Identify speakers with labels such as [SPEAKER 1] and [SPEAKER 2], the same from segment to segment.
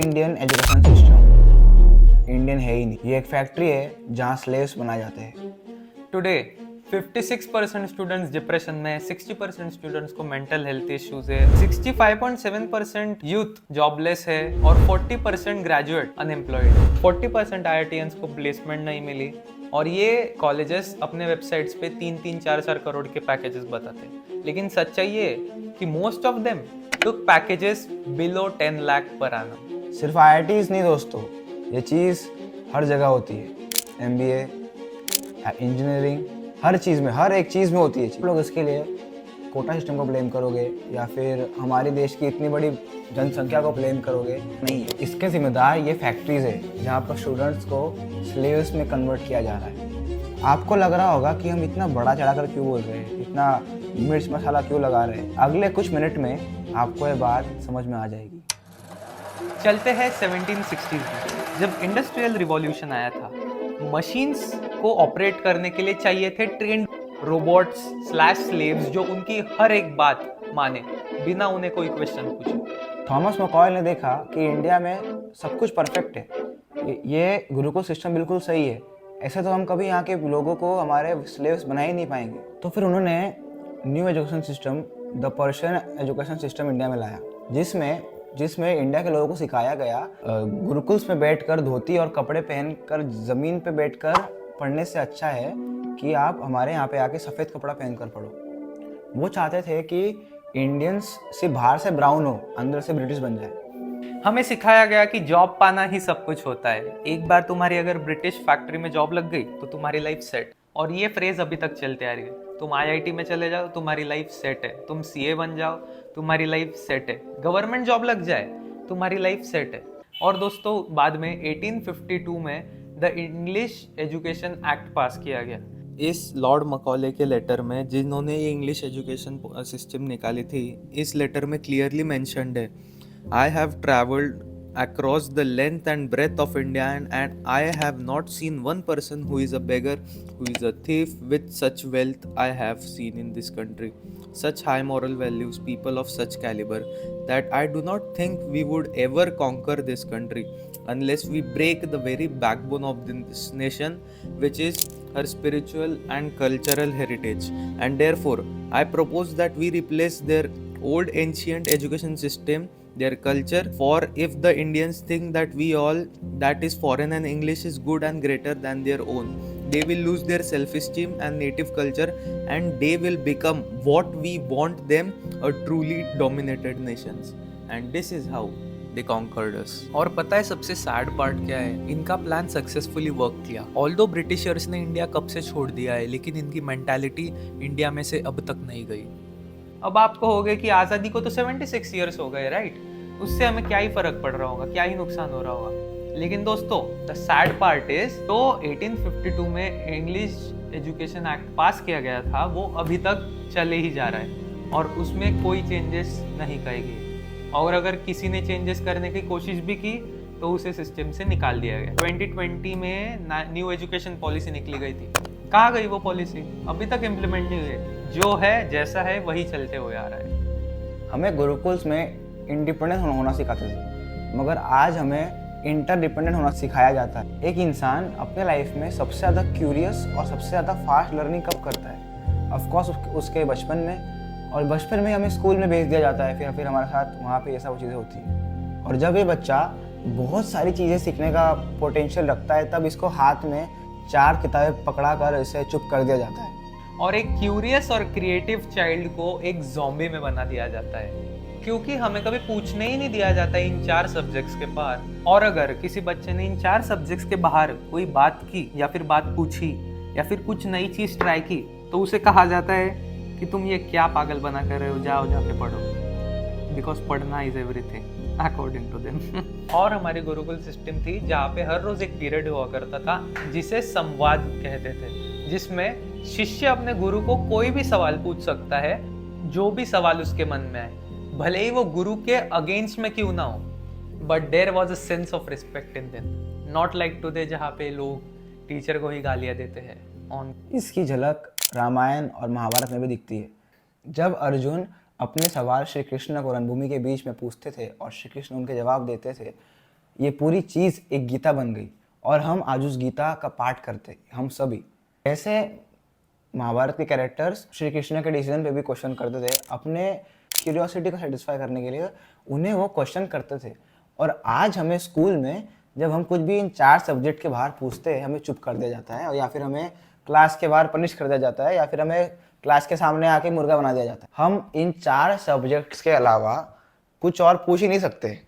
[SPEAKER 1] Indian education system Indian है ही नहीं। ये एक फैक्ट्री है जहाँ स्लेव्स बनाए जाते हैं।
[SPEAKER 2] टुडे 56% स्टूडेंट्स डिप्रेशन में, 60% स्टूडेंट्स को मेंटल हेल्थ इश्यूज है, 65.7% यूथ जॉबलेस है और 40% ग्रेजुएट अनएम्प्लॉयड। 40% आईआईटीएंस को प्लेसमेंट नहीं मिली और ये कॉलेजेस अपने वेबसाइट्स पे 3-3, 4-4 करोड़ के पैकेजेस बताते हैं। लेकिन सच्चाई ये कि most of them took packages below 10 lakh पर annum।
[SPEAKER 1] सिर्फ आईआईटीज नहीं दोस्तों, ये चीज़ हर जगह होती है। एमबीए, इंजीनियरिंग, हर चीज़ में, हर एक चीज़ में होती है। लोग इसके लिए कोटा सिस्टम को ब्लेम करोगे या फिर हमारे देश की इतनी बड़ी जनसंख्या को ब्लेम करोगे, नहीं। इसके जिम्मेदार ये फैक्ट्रीज है जहाँ पर स्टूडेंट्स को स्लेव्स में कन्वर्ट किया जा रहा है। आपको लग रहा होगा कि हम इतना बड़ा चढ़ाकर क्यों बोल रहे हैं, इतना मिर्च मसाला क्यों लगा रहे हैं। अगले कुछ मिनट में आपको ये बात समझ में आ जाएगी।
[SPEAKER 2] चलते हैं 1760s में, जब इंडस्ट्रियल रिवॉल्यूशन आया था। मशीन्स को ऑपरेट करने के लिए चाहिए थे ट्रेंड रोबोट्स स्लैश स्लेव्स जो उनकी हर एक बात माने बिना उन्हें कोई क्वेश्चन पूछे।
[SPEAKER 1] थॉमस मकॉयल ने देखा कि इंडिया में सब कुछ परफेक्ट है, ये गुरुकुल सिस्टम बिल्कुल सही है, ऐसे तो हम कभी यहाँ के लोगों को हमारे स्लेव्स बना ही नहीं पाएंगे। तो फिर उन्होंने new education system, the Persian education system India में लाया, जिसमें इंडिया के लोगों को सिखाया गया गुरुकुल्स में बैठकर धोती और कपड़े पहनकर ज़मीन पे बैठकर पढ़ने से अच्छा है कि आप हमारे यहाँ पे आके सफ़ेद कपड़ा पहनकर पढ़ो। वो चाहते थे कि इंडियंस सिर्फ बाहर से ब्राउन हो, अंदर से ब्रिटिश बन जाए।
[SPEAKER 2] हमें सिखाया गया कि जॉब पाना ही सब कुछ होता है। एक बार तुम्हारी अगर ब्रिटिश फैक्ट्री में जॉब लग गई तो तुम्हारी लाइफ सेट। और ये फ्रेज अभी तक चलते आ रही है। तुम आईआईटी में चले जाओ, तुम्हारी लाइफ सेट है। तुम सीए बन जाओ, तुम्हारी लाइफ सेट है। गवर्नमेंट जॉब लग जाए, तुम्हारी लाइफ सेट है। और दोस्तों, बाद में 1852 में द इंग्लिश एजुकेशन एक्ट पास किया गया। इस लॉर्ड मकॉले के लेटर में, जिन्होंने ये इंग्लिश एजुकेशन सिस्टम निकाली थी, इस लेटर में क्लियरली मेंशन्ड है, I have traveled across the length and breadth of India and I have not seen one person who is a beggar, who is a thief with such wealth I have seen in this country. Such high moral values, people of such caliber, that I do not think we would ever conquer this country unless we break the very backbone of this nation, which is her spiritual and cultural heritage. And therefore, I propose that we replace their old ancient education system, their culture, for if the Indians think that we all that is foreign and English is good and greater than their own, they will lose their self-esteem and native culture and they will become what we want them, a truly dominated nations. And this is how they conquered us. और पता है सबसे sad part क्या है? इनका plan successfully work किया। Although Britishers ने India कब से छोड़ दिया है, लेकिन इनकी मेंटालिटी इंडिया में से अब तक नहीं गई। अब आप कहोगे कि आज़ादी को तो 76 ईयर्स हो गए, राइट? उससे हमें क्या ही फर्क पड़ रहा होगा, क्या ही नुकसान हो रहा होगा। लेकिन दोस्तों, द सैड पार्ट इज, तो 1852 में इंग्लिश एजुकेशन एक्ट पास किया गया था, वो अभी तक चले ही जा रहा है और उसमें कोई चेंजेस नहीं किए गए। और अगर किसी ने चेंजेस करने की कोशिश भी की तो उसे सिस्टम से निकाल दिया गया। 2020 में न्यू एजुकेशन पॉलिसी निकली गई थी। कहाँ गई वो पॉलिसी? अभी तक इम्प्लीमेंट नहीं हुई। जो है जैसा है वही चलते हुए आ रहा है।
[SPEAKER 1] हमें गुरुकुल्स में इंडिपेंडेंट होना सिखाते थे, मगर आज हमें इंटरडिपेंडेंट होना सिखाया जाता है। एक इंसान अपने लाइफ में सबसे ज़्यादा क्यूरियस और सबसे ज़्यादा फास्ट लर्निंग कब करता है? ऑफकोर्स उसके बचपन में, और बचपन में हमें स्कूल में भेज दिया जाता है, फिर हमारे साथ वहाँ पे ये सब चीज़ें होती हैं। और जब ये बच्चा बहुत सारी चीज़ें सीखने का पोटेंशियल रखता है, तब इसको हाथ में 4 किताबें पकड़ा कर इसे चुप कर दिया जाता है
[SPEAKER 2] और एक क्यूरियस और क्रिएटिव चाइल्ड को एक ज़ॉम्बी में बना दिया जाता है, क्योंकि हमें कभी पूछने ही नहीं दिया जाता इन 4 सब्जेक्ट्स के पार। और अगर किसी बच्चे ने इन 4 सब्जेक्ट्स के बाहर कोई बात की या फिर बात पूछी या फिर कुछ नई चीज़ ट्राई की, तो उसे कहा जाता है कि तुम ये क्या पागल बना कर रहे हो, जाओ जाके पढ़ो, बिकॉज पढ़ना is everything according to them. और हमारी गुरुकुल सिस्टम थी जहाँ पे हर रोज एक पीरियड हुआ करता था जिसे संवाद कहते थे, जिसमें शिष्य अपने गुरु को कोई भी सवाल पूछ सकता है, जो भी सवाल उसके मन में आए, भले ही वो गुरु के अगेंस्ट में क्यों ना हो। But there was a sense of respect in them, not like today जहाँ पे लोग टीचर को ही गालियाँ देते हैं ऑन।
[SPEAKER 1] इसकी झलक रामायण और महाभारत में भी दिखती है। जब अर्जुन अपने सवाल श्री कृष्ण को रणभूमि के बीच में पूछते थे और श्री कृष्ण उनके जवाब देते थे, ये पूरी चीज़ एक गीता बन गई और हम आज उस गीता का पाठ करते, हम सभी। ऐसे महाभारत के कैरेक्टर्स श्री कृष्ण के डिसीजन पे भी क्वेश्चन करते थे, अपने क्यूरियोसिटी को सेटिस्फाई करने के लिए उन्हें वो क्वेश्चन करते थे। और आज हमें स्कूल में जब हम कुछ भी इन 4 सब्जेक्ट के बाहर पूछते हैं, हमें चुप कर दिया जाता है, और या फिर हमें क्लास के बाहर पनिश कर दिया जाता है, या फिर हमें क्लास के सामने आके मुर्गा बना दिया जाता है। हम इन 4 सब्जेक्ट्स के अलावा कुछ और पूछ ही नहीं सकते।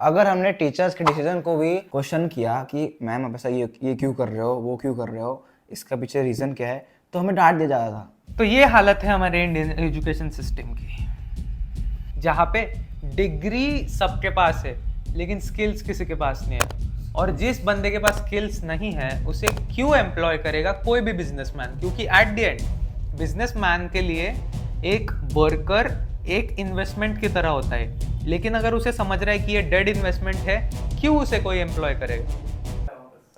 [SPEAKER 1] अगर हमने टीचर्स के डिसीजन को भी क्वेश्चन किया कि मैम आप ऐसा ये क्यों कर रहे हो, वो क्यों कर रहे हो, इसका पीछे रीज़न क्या है, तो हमें डांट दिया जाता था।
[SPEAKER 2] तो ये हालत है हमारे इंडियन एजुकेशन सिस्टम की, जहाँ पे डिग्री सबके पास है लेकिन स्किल्स किसी के पास नहीं है। और जिस बंदे के पास स्किल्स नहीं है उसे क्यों एम्प्लॉय करेगा कोई भी बिजनेसमैन, क्योंकि एट द एंड बिजनेसमैन के लिए एक वर्कर एक इन्वेस्टमेंट की तरह होता है, लेकिन अगर उसे समझ रहा है कि ये डेड इन्वेस्टमेंट है, क्यों उसे कोई एम्प्लॉय करेगा।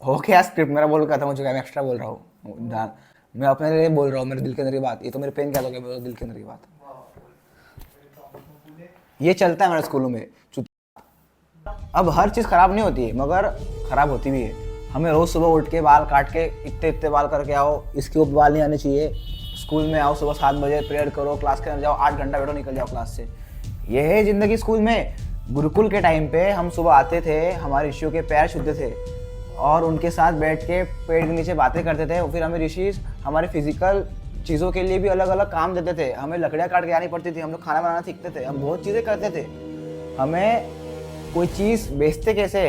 [SPEAKER 1] हो गया स्क्रिप्ट, मेरा बोल खत्म हो चुका है, मैं एक्स्ट्रा बोल रहा हूँ, मैं अपने लिए बोल रहा हूँ, मेरे दिल के अंदर की बात। ये तो मेरे पेन क्या दोगे, मेरे दिल के अंदर की बात। ये चलता है हमारे स्कूलों में। अब हर चीज़ ख़राब नहीं होती है, मगर ख़राब होती भी है। हमें रोज़ सुबह उठ के बाल काट के इतने बाल करके आओ, इसके ऊपर बाल नहीं आने चाहिए। स्कूल में आओ सुबह 7 बजे, प्रेयर करो, क्लास के अंदर जाओ, 8 घंटा बैठो, निकल जाओ क्लास से। ये है ज़िंदगी स्कूल में। गुरुकुल के टाइम पे हम सुबह आते थे, हमारे ऋषियों के पैर छूते थे और उनके साथ बैठ के पेड़ के नीचे बातें करते थे। फिर हमें ऋषि हमारे फिजिकल चीज़ों के लिए भी अलग अलग काम देते थे। हमें लकड़ियाँ काट के आनी पड़ती थी, हम लोग खाना बनाना सीखते थे, हम बहुत चीज़ें करते थे। हमें कोई चीज़ बेचते कैसे,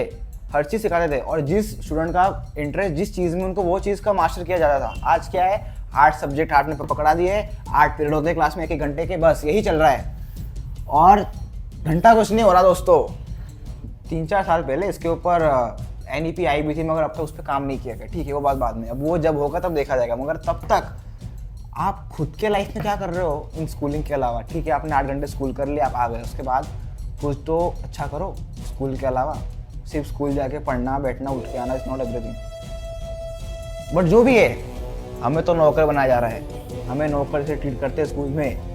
[SPEAKER 1] हर चीज़ सिखाते थे। और जिस स्टूडेंट का इंटरेस्ट जिस चीज़ में, उनको वो चीज़ का मास्टर किया जाता था। आज क्या है, 8 सब्जेक्ट हाथ में पकड़ा दिए, 8 पीरियड होते हैं क्लास में 1-1 घंटे के, बस यही चल रहा है। और घंटा कुछ नहीं हो रहा दोस्तों। 3-4 साल पहले इसके ऊपर NEP आई भी थी, मगर अब तक उस पर काम नहीं किया गया। ठीक है, वो बात बाद में, अब वो जब होगा तब देखा जाएगा। मगर तब तक आप खुद के लाइफ में क्या कर रहे हो इन स्कूलिंग के अलावा। ठीक है, आपने 8 घंटे स्कूल कर लिया, आप आ गए, उसके बाद कुछ तो अच्छा करो स्कूल के अलावा। सिर्फ स्कूल जाके पढ़ना, बैठना, उठ के आना इज नॉट एवरीथिंग। बट जो भी है, हमें तो नौकर बनाया जा रहा है, हमें नौकर से ट्रीट करते हैं स्कूल में।